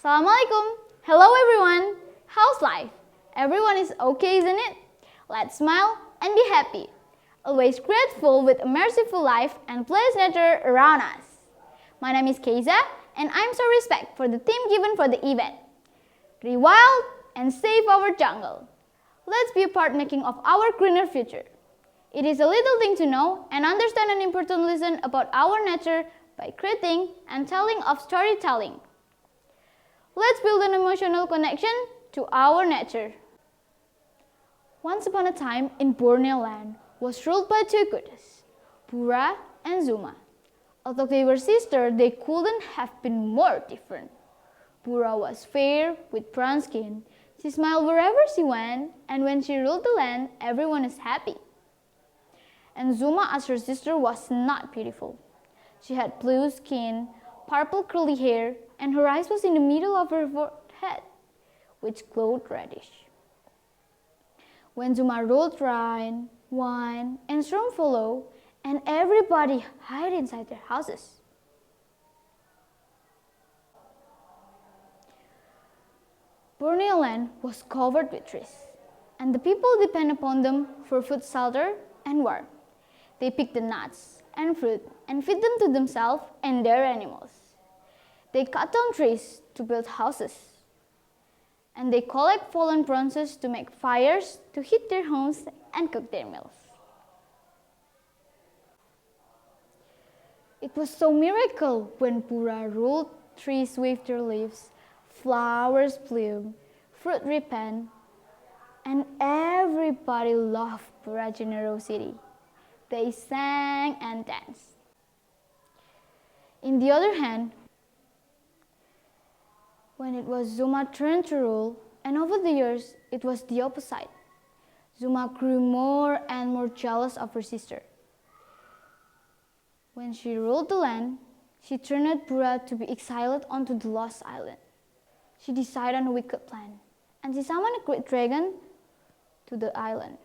Assalamualaikum. Hello everyone. How's life? Everyone is okay, isn't it? Let's smile and be happy. Always grateful with a merciful life and blessed nature around us. My name is KEYZA and I'm so respect for the theme given for the event. Rewild and save our jungle. Let's be a part making of our greener future. It is a little thing to know and understand an important lesson about our nature by creating and telling of storytelling. Let's build an emotional connection to our nature. Once upon a time in Borneo land was ruled by two goddesses, Pura and Zuma. Although they were sisters, they couldn't have been more different. Pura was fair with brown skin. She smiled wherever she went, and when she ruled the land, everyone is happy. And Zuma, as her sister, was not beautiful. She had blue skin, purple curly hair, and her eyes was in the middle of her forehead, which glowed reddish. When Zuma ruled, rain, wine, and storm followed, and everybody hid inside their houses. Borneo land was covered with trees, and the people depend upon them for food, shelter, and warmth. They pick the nuts and fruit and feed them to themselves and their animals. They cut down trees to build houses, and they collect fallen branches to make fires to heat their homes and cook their meals. It was so miracle when Pura ruled, trees waved their leaves, flowers bloom, fruit ripen, and everybody loved Pura's generosity. They sang and danced. In the other hand, when it was Zuma's turn to rule, and over the years it was the opposite. Zuma grew more and more jealous of her sister. When she ruled the land, she turned Pura to be exiled onto the Lost Island. She decided on a wicked plan, and she summoned a great dragon to the island.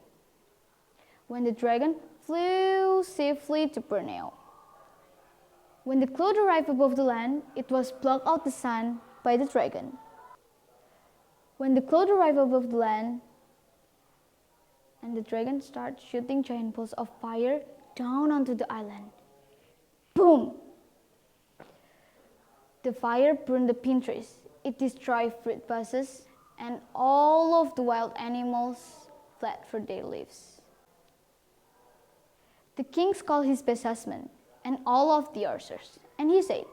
When the dragon flew safely to Borneo. When the cloud arrived above the land, it was blocked out the sun by the dragon. When the cloud arrived above the land, and the dragon started shooting giant balls of fire down onto the island. Boom! The fire burned the pine trees. It destroyed fruit bushes, and all of the wild animals fled for their lives. The king called his best husband and all of the archers, and he said,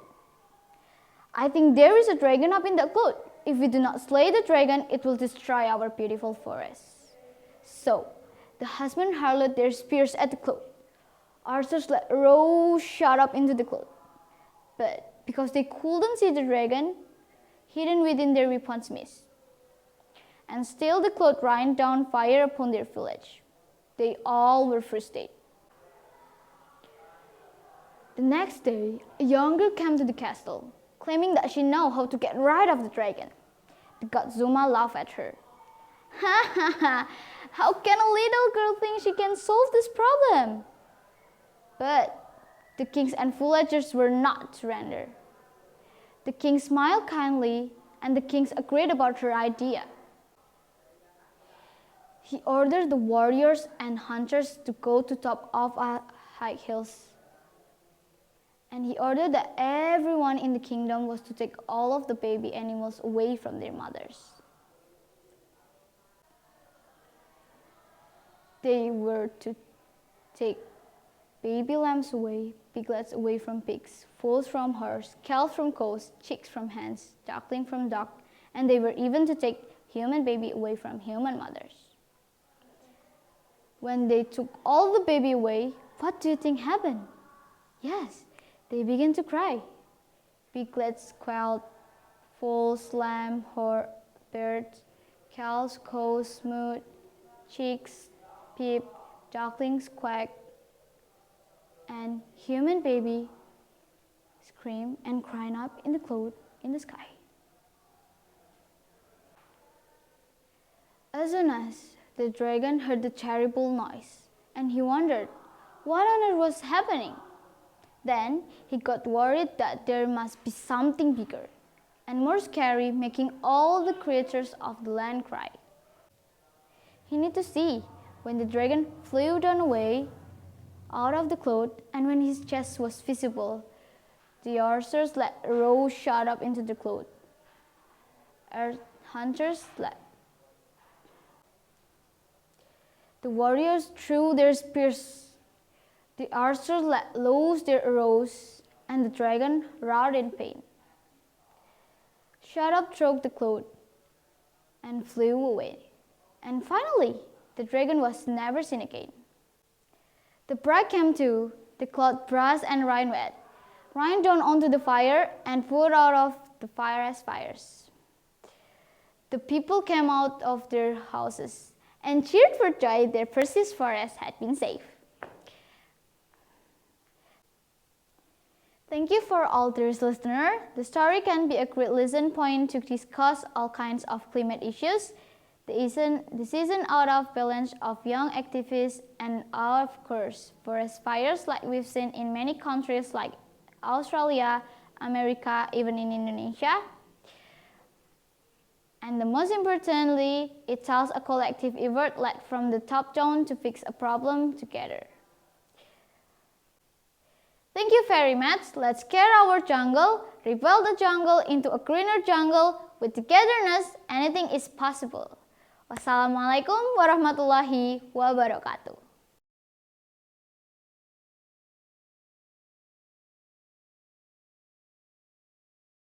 "I think there is a dragon up in the cloud. If we do not slay the dragon, it will destroy our beautiful forest." So, the husband hurled their spears at the cloud. Archers let arrows shot up into the cloud. But because they couldn't see the dragon, hidden within their weapons missed. And still the cloud rained down fire upon their village. They all were first dead. The next day, a young girl came to the castle, claiming that she knew how to get rid of the dragon. The god Zuma laughed at her. "Ha ha ha! How can a little girl think she can solve this problem?" But the kings and villagers were not surrender. The king smiled kindly, and the kings agreed about her idea. He ordered the warriors and hunters to go to top of high hills. And he ordered that everyone in the kingdom was to take all of the baby animals away from their mothers. They were to take baby lambs away, piglets away from pigs, foals from horse, calves from cows, chicks from hens, duckling from duck, and they were even to take human baby away from human mothers. When they took all the baby away, what do you think happened? Yes, they began to cry. Piglets squealed, foals, lamb, birds, cows, cows, mooed, chicks peeped, ducklings quacked, and human baby screamed and cried up in the cloud in the sky. As soon as the dragon heard the terrible noise, and he wondered what on earth was happening. Then he got worried that there must be something bigger. and more scary, making all the creatures of the land cry. He need to see when the dragon flew down away out of the cloud, and when his chest was visible, the archers let a row shot up into the cloud. Earth hunters fled. The warriors threw their spears. The archers let loose their arrows, and the dragon roared in pain. Shut up stroked the cloud and flew away. And finally, the dragon was never seen again. The bride came to, the cloud brass and rained wet, rained down onto the fire and poured out of the fire as fires. The people came out of their houses and cheered for joy their precious forest had been saved. Thank you for all those listeners. The story can be a great lesson point to discuss all kinds of climate issues, the season out of balance of young activists, and of course, forest fires like we've seen in many countries like Australia, America, even in Indonesia. And the most importantly, it tells a collective effort led from the top down to fix a problem together. Thank you very much. Let's care our jungle, rebuild the jungle into a greener jungle. With togetherness, anything is possible. Wassalamualaikum warahmatullahi wabarakatuh.